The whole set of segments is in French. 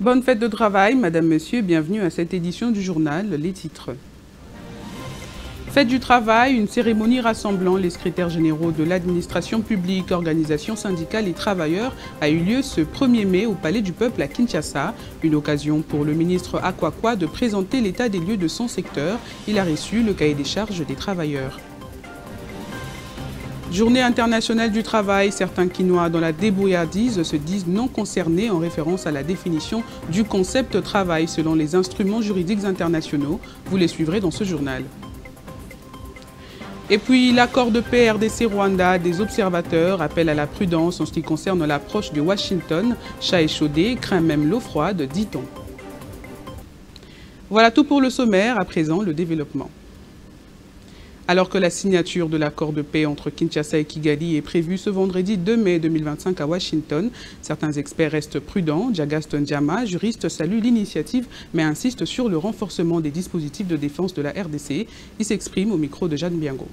Bonne fête de travail, Madame, Monsieur, bienvenue à cette édition du journal. Les titres. Fête du travail, une cérémonie rassemblant les secrétaires généraux de l'administration publique, organisations syndicales et travailleurs a eu lieu ce 1er mai au Palais du Peuple à Kinshasa. Une occasion pour le ministre Akwakwa de présenter l'état des lieux de son secteur. Il a reçu le cahier des charges des travailleurs. Journée internationale du travail, certains Quinois dans la débrouillardise se disent non concernés en référence à la définition du concept travail selon les instruments juridiques internationaux. Vous les suivrez dans ce journal. Et puis l'accord de paix RDC-Rwanda, des observateurs appellent à la prudence en ce qui concerne l'approche de Washington. Chat échaudé, craint même l'eau froide, dit-on. Voilà tout pour le sommaire, à présent le développement. Alors que la signature de l'accord de paix entre Kinshasa et Kigali est prévue ce vendredi 2 mai 2025 à Washington, certains experts restent prudents. Jagaston Diama, juriste, salue l'initiative mais insiste sur le renforcement des dispositifs de défense de la RDC. Il s'exprime au micro de Jeanne Biango.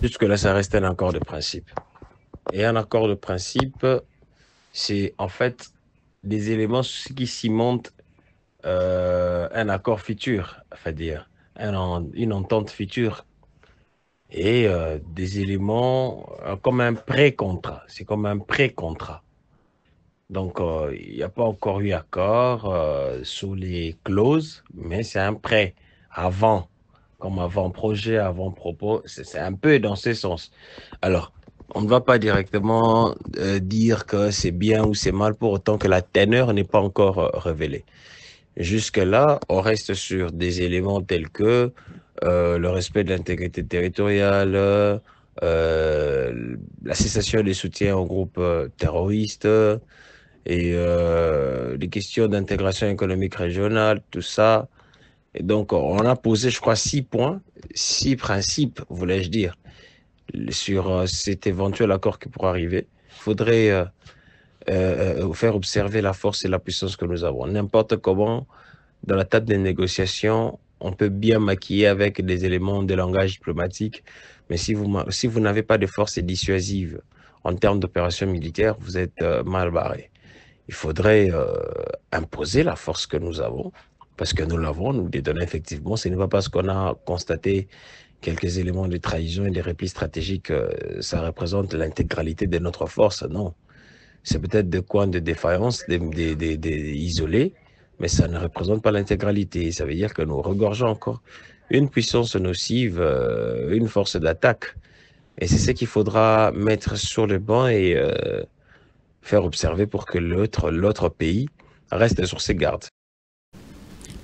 Jusque-là, ça reste un accord de principe. Et un accord de principe, c'est en fait des éléments qui cimentent un accord futur, c'est-à-dire une entente future. Et des éléments comme un pré-contrat. C'est comme un pré-contrat. Donc, il n'y a pas encore eu accord sous les clauses, mais c'est un prêt avant, comme avant-projet, avant-propos. C'est un peu dans ce sens. Alors, on ne va pas directement dire que c'est bien ou c'est mal pour autant que la teneur n'est pas encore révélée. Jusque-là, on reste sur des éléments tels que le respect de l'intégrité territoriale, la cessation des soutiens aux groupes terroristes et les questions d'intégration économique régionale, tout ça. Et donc, on a posé, je crois, 6 points, 6 principes, voulais-je dire, sur cet éventuel accord qui pourrait arriver. Il faudrait faire observer la force et la puissance que nous avons. N'importe comment, dans la table des négociations, on peut bien maquiller avec des éléments de langage diplomatique, mais si vous n'avez pas de force dissuasive en termes d'opération militaire, vous êtes mal barré. Il faudrait imposer la force que nous avons, parce que nous l'avons, nous les donnons effectivement. Ce n'est pas parce qu'on a constaté quelques éléments de trahison et de repli stratégique, ça représente l'intégralité de notre force, non. C'est peut-être des coins de défaillance isolés, mais ça ne représente pas l'intégralité. Ça veut dire que nous regorgeons encore une puissance nocive, une force d'attaque. Et c'est ce qu'il faudra mettre sur le banc et faire observer pour que l'autre pays reste sur ses gardes.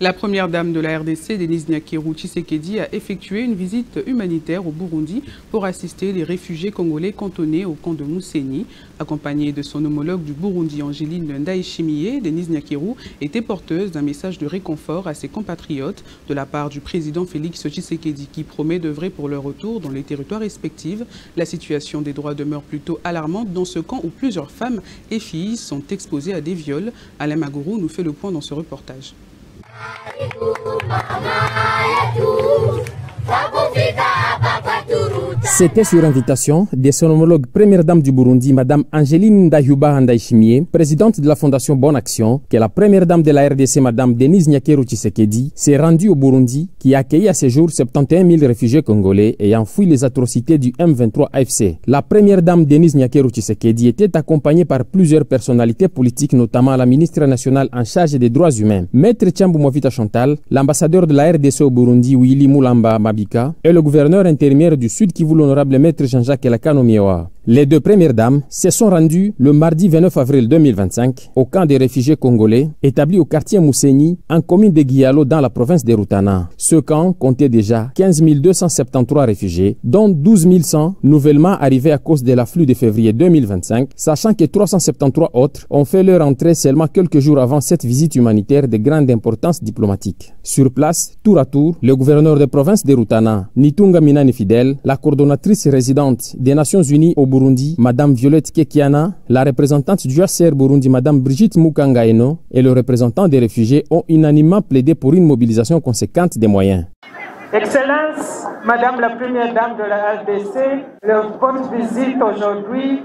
La première dame de la RDC, Denise Nyakeru Tshisekedi, a effectué une visite humanitaire au Burundi pour assister les réfugiés congolais cantonnés au camp de Mousséni. Accompagnée de son homologue du Burundi, Angeline Ndayishimiye, Denise Nyakeru était porteuse d'un message de réconfort à ses compatriotes de la part du président Félix Tshisekedi qui promet d'œuvrer pour leur retour dans les territoires respectifs. La situation des droits demeure plutôt alarmante dans ce camp où plusieurs femmes et filles sont exposées à des viols. Alain Magourou nous fait le point dans ce reportage. C'était sur invitation de son homologue première dame du Burundi, Madame Angeline Ndayishimiye, présidente de la Fondation Bonne Action, que la première dame de la RDC, Madame Denise Nyakeru Tshisekedi, s'est rendue au Burundi, qui a accueilli à ce jour 71 000 réfugiés congolais ayant fui les atrocités du M23 AFC. La première dame Denise Nyakeru Tshisekedi était accompagnée par plusieurs personnalités politiques, notamment la ministre nationale en charge des droits humains, Maître Tchambou Movita Chantal, l'ambassadeur de la RDC au Burundi, Willy Moulamba Mabika, et le gouverneur intérimaire du Sud Kivu, l'honorable Maître Jean-Jacques Elakanomiewa. Les deux premières dames se sont rendues le mardi 29 avril 2025 au camp des réfugiés congolais établi au quartier Mousséni en commune de Guialo dans la province de Rutana. Ce camp comptait déjà 15 273 réfugiés, dont 12 100 nouvellement arrivés à cause de l'afflux de février 2025, sachant que 373 autres ont fait leur entrée seulement quelques jours avant cette visite humanitaire de grande importance diplomatique. Sur place, tour à tour, le gouverneur de province de Rutana, Nitunga Minani Fidel, la coordonnatrice résidente des Nations Unies au Burundi, Madame Violette Kekiana, la représentante du HCR Burundi, Madame Brigitte Mukangaeno, et le représentant des réfugiés ont unanimement plaidé pour une mobilisation conséquente des moyens. Excellence, Madame la Première Dame de la RDC, leur bonne visite aujourd'hui,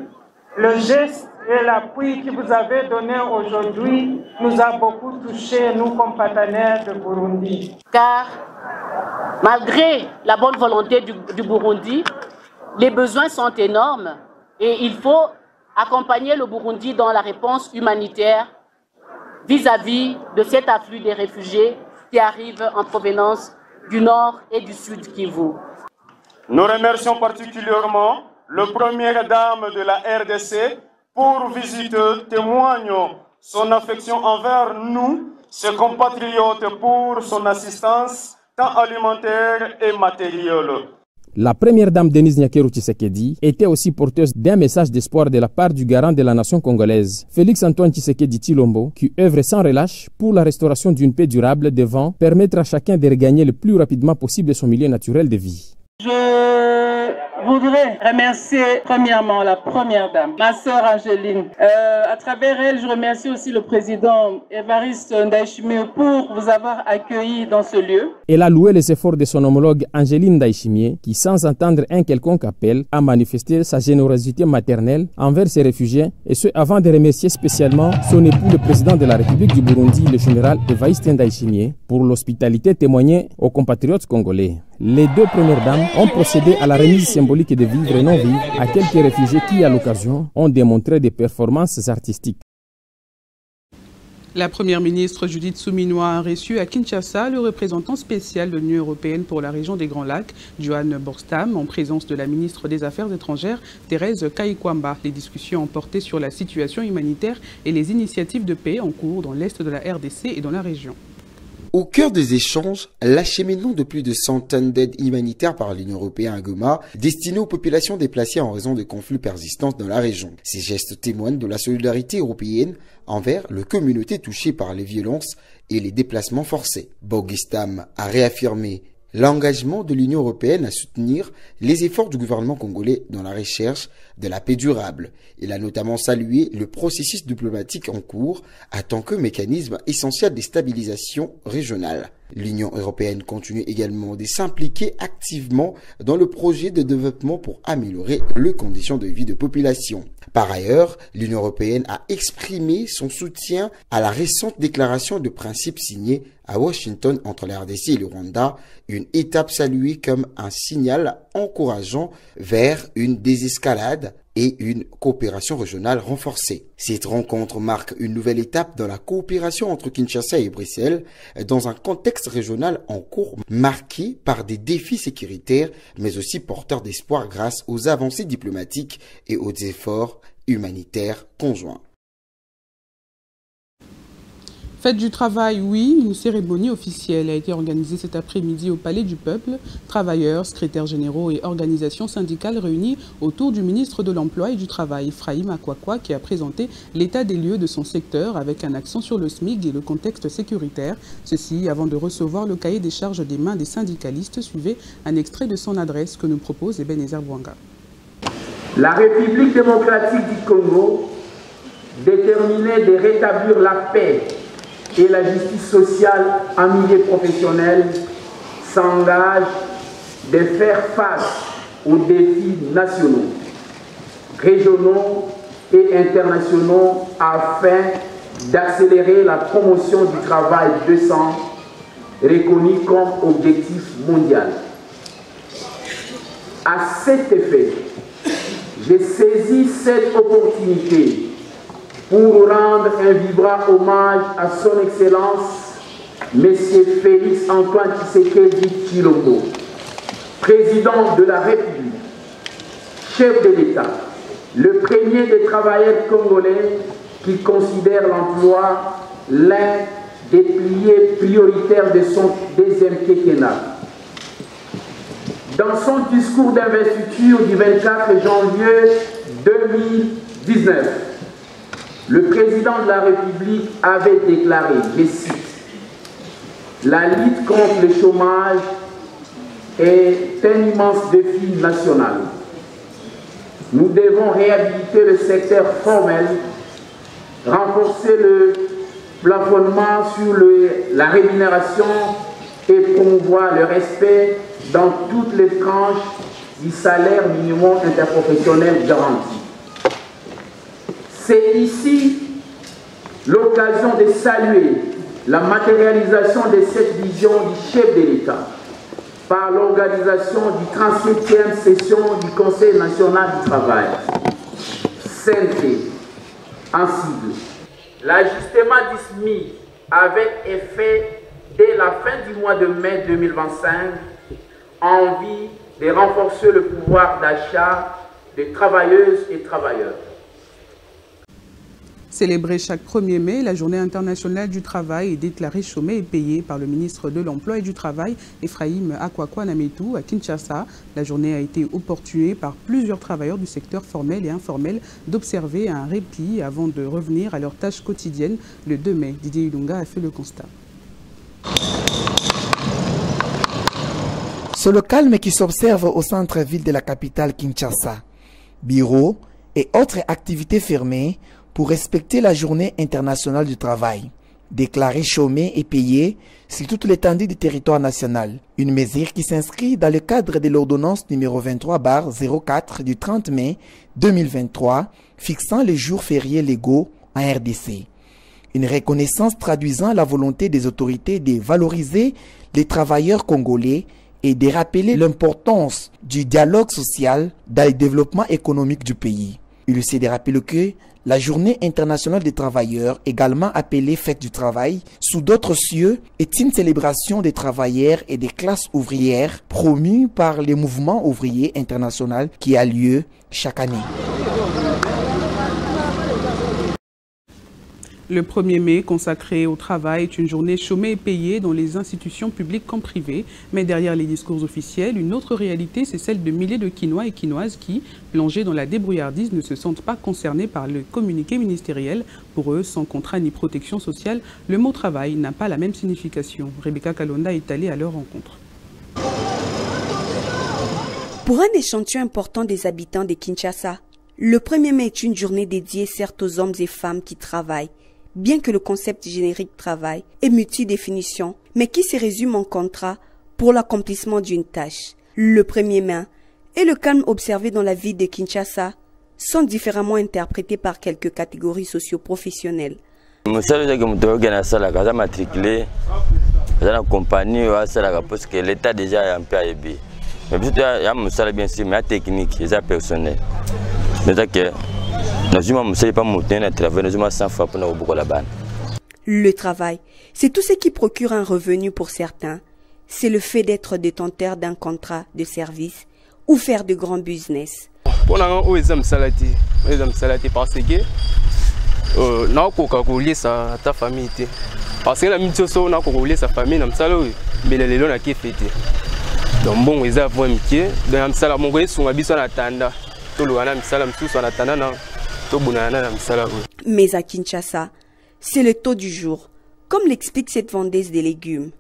le geste et l'appui que vous avez donné aujourd'hui nous a beaucoup touchés, nous, compatriotes de Burundi. Car malgré la bonne volonté du Burundi, les besoins sont énormes et il faut accompagner le Burundi dans la réponse humanitaire vis-à-vis de cet afflux des réfugiés qui arrivent en provenance du nord et du sud Kivu. Nous remercions particulièrement la première dame de la RDC pour visite, témoignant son affection envers nous, ses compatriotes, pour son assistance tant alimentaire et matérielle. La première dame Denise Nyakeru Tshisekedi était aussi porteuse d'un message d'espoir de la part du garant de la nation congolaise, Félix Antoine Tshisekedi Tshilombo, qui œuvre sans relâche pour la restauration d'une paix durable devant permettre à chacun de regagner le plus rapidement possible son milieu naturel de vie. Je voudrais remercier premièrement la première dame, ma sœur Angéline. À travers elle, je remercie aussi le président Évariste Ndayishimiye pour vous avoir accueilli dans ce lieu. Elle a loué les efforts de son homologue Angéline Ndayishimiye qui, sans entendre un quelconque appel, a manifesté sa générosité maternelle envers ses réfugiés, et ce avant de remercier spécialement son époux, le président de la République du Burundi, le général Évariste Ndayishimiye, pour l'hospitalité témoignée aux compatriotes congolais. Les deux premières dames ont procédé à la remise symbolique de vivres et non-vivres à quelques réfugiés qui, à l'occasion, ont démontré des performances artistiques. La première ministre Judith Suminwa a reçu à Kinshasa le représentant spécial de l'Union européenne pour la région des Grands Lacs, Johan Borstam, en présence de la ministre des Affaires étrangères, Thérèse Kayikwamba. Les discussions ont porté sur la situation humanitaire et les initiatives de paix en cours dans l'est de la RDC et dans la région. Au cœur des échanges, l'acheminement de plus de 100 tonnes d'aide humanitaire par l'Union européenne à Goma, destinées aux populations déplacées en raison de conflits persistants dans la région. Ces gestes témoignent de la solidarité européenne envers les communautés touchées par les violences et les déplacements forcés. Borstam a réaffirmé l'engagement de l'Union européenne à soutenir les efforts du gouvernement congolais dans la recherche de la paix durable. Il a notamment salué le processus diplomatique en cours en tant que mécanisme essentiel de stabilisation régionale. L'Union européenne continue également de s'impliquer activement dans le projet de développement pour améliorer les conditions de vie de population. Par ailleurs, l'Union européenne a exprimé son soutien à la récente déclaration de principe signée à Washington entre la RDC et le Rwanda, une étape saluée comme un signal encourageant vers une désescalade et une coopération régionale renforcée. Cette rencontre marque une nouvelle étape dans la coopération entre Kinshasa et Bruxelles dans un contexte régional en cours marqué par des défis sécuritaires mais aussi porteurs d'espoir grâce aux avancées diplomatiques et aux efforts humanitaires conjoints. Fête du travail, oui, une cérémonie officielle a été organisée cet après-midi au Palais du Peuple. Travailleurs, secrétaires généraux et organisations syndicales réunis autour du ministre de l'Emploi et du Travail, Ephraim Akwakwa, qui a présenté l'état des lieux de son secteur avec un accent sur le SMIC et le contexte sécuritaire. Ceci avant de recevoir le cahier des charges des mains des syndicalistes. Suivez un extrait de son adresse que nous propose Ebenezer Bouanga. La République démocratique du Congo, déterminée de rétablir la paix et la justice sociale en milieu professionnel, s'engage de faire face aux défis nationaux, régionaux et internationaux afin d'accélérer la promotion du travail décent reconnu comme objectif mondial. À cet effet, j'ai saisi cette opportunité pour rendre un vibrant hommage à son Excellence, M. Félix Antoine Tshisekedi Tshilombo, président de la République, chef de l'État, le premier des travailleurs congolais qui considère l'emploi l'un des piliers prioritaires de son deuxième quinquennat. Dans son discours d'investiture du 24 janvier 2019, le président de la République avait déclaré, je cite, « La lutte contre le chômage est un immense défi national. Nous devons réhabiliter le secteur formel, renforcer le plafonnement sur la rémunération et promouvoir le respect dans toutes les tranches du salaire minimum interprofessionnel garanti. C'est ici l'occasion de saluer la matérialisation de cette vision du chef de l'État par l'organisation du 37e session du Conseil national du travail, CNT, en sigle. L'ajustement du SMIC avec effet dès la fin du mois de mai 2025 en vue de renforcer le pouvoir d'achat des travailleuses et travailleurs. Célébrée chaque 1er mai, la journée internationale du travail est déclarée chômée et payée par le ministre de l'Emploi et du Travail, Ephraim Akwakwa-Nametou, à Kinshasa. La journée a été opportunée par plusieurs travailleurs du secteur formel et informel d'observer un répit avant de revenir à leurs tâches quotidiennes. Le 2 mai, Didier Ilunga a fait le constat. C'est le calme qui s'observe au centre-ville de la capitale Kinshasa. Bureaux et autres activités fermées pour respecter la journée internationale du travail, déclarée chômée et payée sur toute l'étendue du territoire national. Une mesure qui s'inscrit dans le cadre de l'ordonnance numéro 23/04 du 30 mai 2023 fixant les jours fériés légaux en RDC. Une reconnaissance traduisant la volonté des autorités de valoriser les travailleurs congolais et de rappeler l'importance du dialogue social dans le développement économique du pays. Il est de rappeler que la journée internationale des travailleurs, également appelée fête du travail, sous d'autres cieux, est une célébration des travailleurs et des classes ouvrières promue par le mouvement ouvrier international qui a lieu chaque année. Le 1er mai, consacré au travail, est une journée chômée et payée dans les institutions publiques comme privées. Mais derrière les discours officiels, une autre réalité, c'est celle de milliers de Quinois et Quinoises qui, plongés dans la débrouillardise, ne se sentent pas concernés par le communiqué ministériel. Pour eux, sans contrat ni protection sociale, le mot travail n'a pas la même signification. Rebecca Kalonda est allée à leur rencontre. Pour un échantillon important des habitants de Kinshasa, le 1er mai est une journée dédiée certes aux hommes et femmes qui travaillent, bien que le concept générique travail ait multi-définition, mais qui se résume en contrat pour l'accomplissement d'une tâche. Le 1er mai et le calme observé dans la vie de Kinshasa sont différemment interprétés par quelques catégories socio-professionnelles. Parce que l'État déjà est un peu aébé. Mais il y a un bien sûr, mais la technique, il y a personnel. Le travail, c'est tout ce qui procure un revenu pour certains. C'est le fait d'être détenteur d'un contrat de service ou faire de grands business. Pour parce que ta famille. Parce que la mission c'est sa famille, mais les gens qui fait. Donc bon, ils ont un métier. Donc ça la mongolie sont habitués à attendre. Tout le monde sont attendant. Mais à Kinshasa, c'est le taux du jour, comme l'explique cette vendeuse de légumes.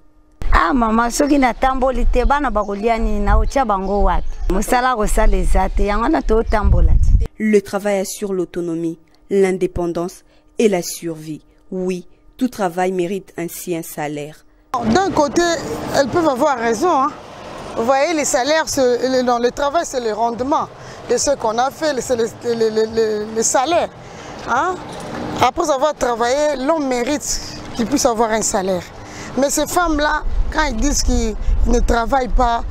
Ah maman, ceux qui n'attendent pas bana bakoliani na ocha bango wapi. Musala kosale zate yangana to tambola. Le travail assure l'autonomie, l'indépendance et la survie. Oui, tout travail mérite ainsi un salaire. D'un côté, elles peuvent avoir raison. Hein. Vous voyez, les salaires, dans le travail, c'est le rendement de ce qu'on a fait, c'est le salaire. Hein. Après avoir travaillé, l'homme mérite qu'il puisse avoir un salaire. Mais ces femmes-là, quand ils disent qu'ils ne travaillent pas,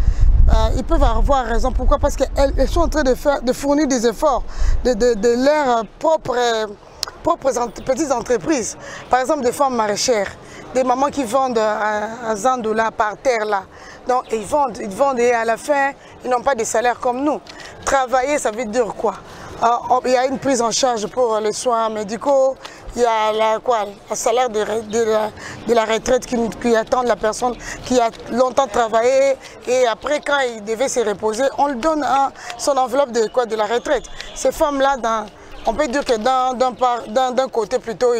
ils peuvent avoir raison. Pourquoi? Parce qu'elles sont en train de fournir des efforts de leurs propres petites entreprises. Par exemple, des femmes maraîchères, des mamans qui vendent à $100 par terre là. Donc ils vendent et à la fin, ils n'ont pas de salaire comme nous. Travailler, ça veut dire quoi? Il y a une prise en charge pour les soins médicaux, il y a le salaire de la retraite qui attend la personne qui a longtemps travaillé et après quand il devait se reposer, on lui donne son enveloppe de la retraite. Ces femmes-là, on peut dire que d'un côté plutôt,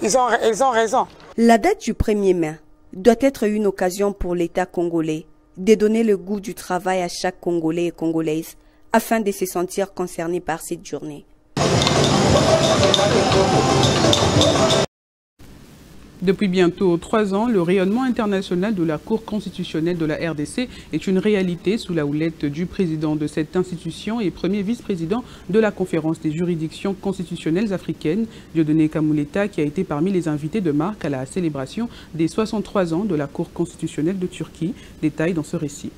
ils ont raison. La date du 1er mai doit être une occasion pour l'État congolais de donner le goût du travail à chaque Congolais et Congolaise afin de se sentir concerné par cette journée. Depuis bientôt 3 ans, le rayonnement international de la Cour constitutionnelle de la RDC est une réalité sous la houlette du président de cette institution et premier vice-président de la conférence des juridictions constitutionnelles africaines, Dieudonné Kamuleta, qui a été parmi les invités de marque à la célébration des 63 ans de la Cour constitutionnelle de Turquie. Détail dans ce récit.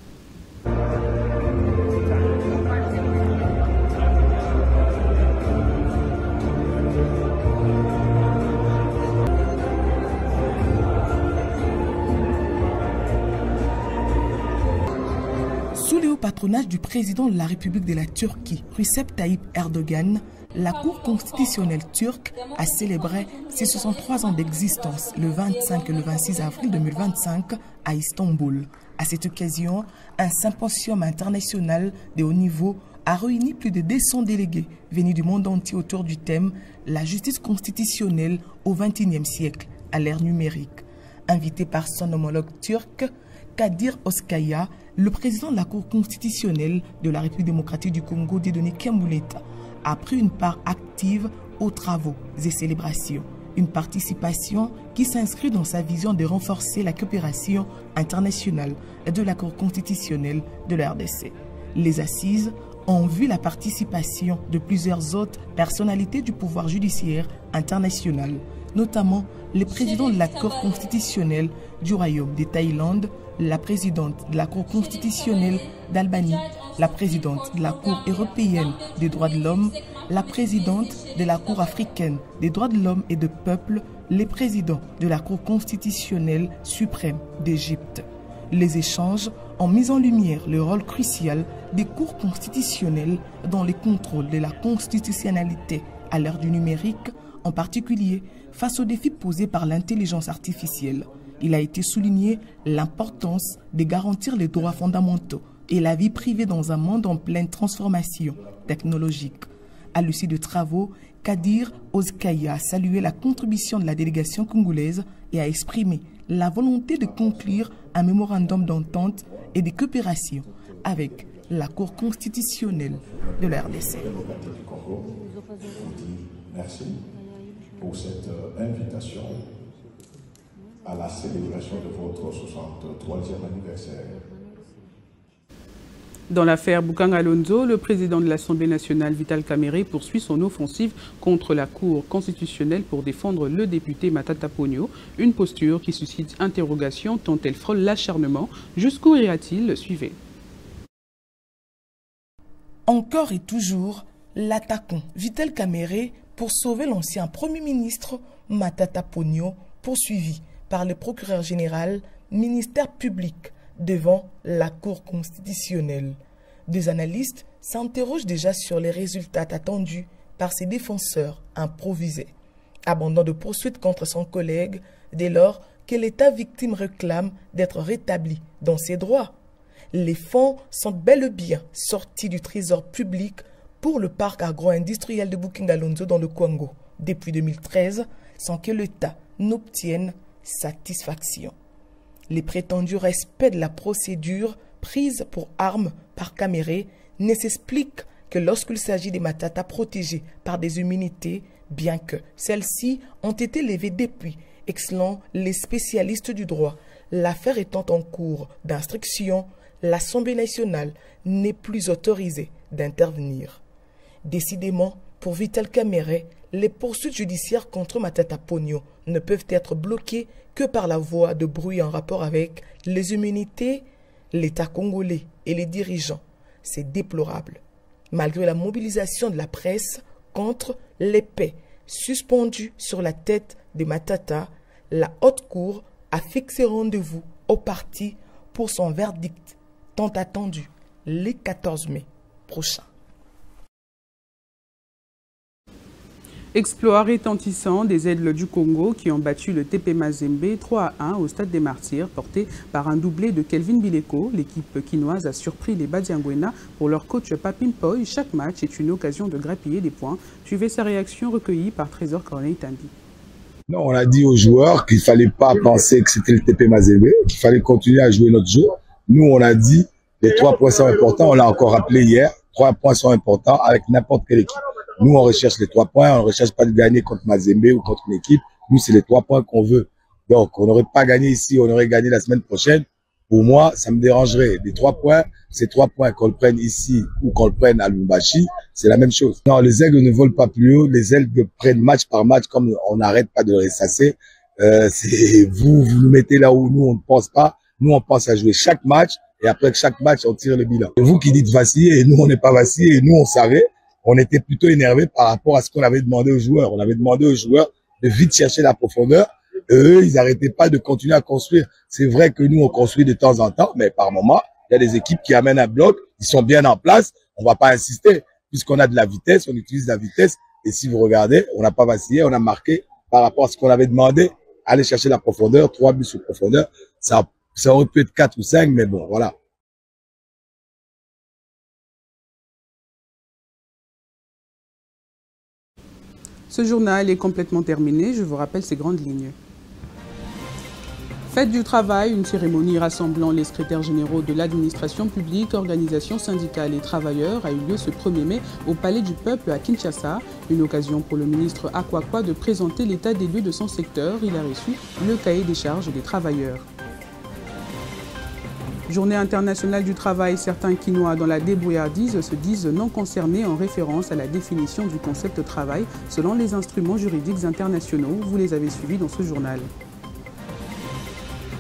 Sous le haut patronage du président de la République de la Turquie, Recep Tayyip Erdogan, la Cour constitutionnelle turque a célébré ses 63 ans d'existence le 25 et le 26 avril 2025 à Istanbul. À cette occasion, un symposium international de haut niveau a réuni plus de 200 délégués venus du monde entier autour du thème « La justice constitutionnelle au XXIe siècle, à l'ère numérique ». Invité par son homologue turc, Kadir Özkaya, le président de la Cour constitutionnelle de la République démocratique du Congo, Dieudonné Kamuleta, a pris une part active aux travaux et célébrations. Une participation qui s'inscrit dans sa vision de renforcer la coopération internationale de la Cour constitutionnelle de la RDC. Les assises ont vu la participation de plusieurs autres personnalités du pouvoir judiciaire international, notamment le président de la Cour constitutionnelle du Royaume de Thaïlande, la présidente de la Cour constitutionnelle d'Albanie, la présidente de la Cour européenne des droits de l'homme, la présidente de la Cour africaine des droits de l'homme et des peuples, les présidents de la Cour constitutionnelle suprême d'Égypte. Les échanges ont mis en lumière le rôle crucial des cours constitutionnelles dans le contrôle de la constitutionnalité à l'ère du numérique, en particulier face aux défis posés par l'intelligence artificielle. Il a été souligné l'importance de garantir les droits fondamentaux et la vie privée dans un monde en pleine transformation technologique. À l'issue de travaux, Kadir Özkaya a salué la contribution de la délégation congolaise et a exprimé la volonté de conclure un mémorandum d'entente et de coopération avec la Cour constitutionnelle de la RDC. Merci pour cette invitation à la célébration de votre 63e anniversaire. Dans l'affaire Bukang Alonso, le président de l'Assemblée nationale, Vital Kamerhe, poursuit son offensive contre la Cour constitutionnelle pour défendre le député Matata Ponyo, une posture qui suscite interrogation tant elle frôle l'acharnement. Jusqu'où ira-t-il? Suivez. Encore et toujours, l'attaquant Vital Kamerhe pour sauver l'ancien Premier ministre Matata Ponyo, poursuivi par le procureur général, ministère public, devant la Cour constitutionnelle. Des analystes s'interrogent déjà sur les résultats attendus par ses défenseurs improvisés. Abandon de poursuite contre son collègue dès lors que l'État victime réclame d'être rétabli dans ses droits. Les fonds sont bel et bien sortis du trésor public pour le parc agro-industriel de Bukang Alonso dans le Congo depuis 2013 sans que l'État n'obtienne satisfaction. Les prétendus respects de la procédure prise pour arme par Kamerhe ne s'expliquent que lorsqu'il s'agit des Matata protégés par des immunités, bien que celles-ci ont été levées depuis, excellent les spécialistes du droit. L'affaire étant en cours d'instruction, l'Assemblée nationale n'est plus autorisée d'intervenir. Décidément, pour Vital Kamerhe, les poursuites judiciaires contre Matata Ponyo ne peuvent être bloquées que par la voie de bruit en rapport avec les immunités, l'État congolais et les dirigeants. C'est déplorable. Malgré la mobilisation de la presse contre l'épée suspendue sur la tête de Matata, la Haute Cour a fixé rendez-vous au parti pour son verdict, tant attendu le 14 mai prochain. Exploit retentissant des ailes du Congo qui ont battu le TP Mazembe 3-1 au Stade des Martyrs, porté par un doublé de Kelvin Bileko. L'équipe quinoise a surpris les Badiangwena pour leur coach Papin Poy. Chaque match est une occasion de grappiller des points. Suivez sa réaction recueillie par Trésor Corneille Tambi. Non, on a dit aux joueurs qu'il ne fallait pas penser que c'était le TP Mazembe, qu'il fallait continuer à jouer notre jeu. Nous, on a dit les 3 points sont importants. On l'a encore rappelé hier. 3 points sont importants avec n'importe quelle équipe. Nous, on recherche les 3 points. On ne recherche pas de gagner contre Mazembe ou contre une équipe. Nous, c'est les 3 points qu'on veut. Donc, on n'aurait pas gagné ici, on aurait gagné la semaine prochaine. Pour moi, ça me dérangerait. Les 3 points, ces 3 points qu'on le prenne ici ou qu'on le prenne à Lubumbashi, c'est la même chose. Non, les aigles ne volent pas plus haut. Les aigles prennent match par match, comme on n'arrête pas de les ressasser. C'est vous nous mettez là où nous, on ne pense pas. Nous, on pense à jouer chaque match. Et après chaque match, on tire le bilan. Et vous qui dites vaciller, et nous, on n'est pas vacillés. Et nous, on savait. On était plutôt énervés par rapport à ce qu'on avait demandé aux joueurs. On avait demandé aux joueurs de vite chercher la profondeur. Eux, ils n'arrêtaient pas de continuer à construire. C'est vrai que nous, on construit de temps en temps, mais par moment, il y a des équipes qui amènent un bloc, ils sont bien en place, on va pas insister. Puisqu'on a de la vitesse, on utilise la vitesse. Et si vous regardez, on n'a pas vacillé, on a marqué par rapport à ce qu'on avait demandé. Aller chercher la profondeur, 3 buts sur profondeur. Ça aurait pu être 4 ou 5, mais bon, voilà. Ce journal est complètement terminé. Je vous rappelle ces grandes lignes. Fête du travail, une cérémonie rassemblant les secrétaires généraux de l'administration publique, organisations syndicales et travailleurs a eu lieu ce 1er mai au Palais du Peuple à Kinshasa. Une occasion pour le ministre Akwakwa de présenter l'état des lieux de son secteur. Il a reçu le cahier des charges des travailleurs. Journée internationale du travail, certains qui noient dans la débrouillardise se disent non concernés en référence à la définition du concept travail selon les instruments juridiques internationaux. Vous les avez suivis dans ce journal.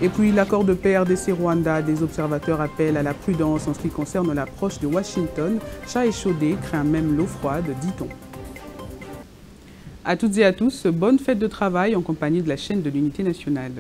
Et puis l'accord de paix RDC-Rwanda, des observateurs appellent à la prudence en ce qui concerne l'approche de Washington. Chat échaudé craint même l'eau froide, dit-on. À toutes et à tous, bonne fête de travail en compagnie de la chaîne de l'Unité nationale.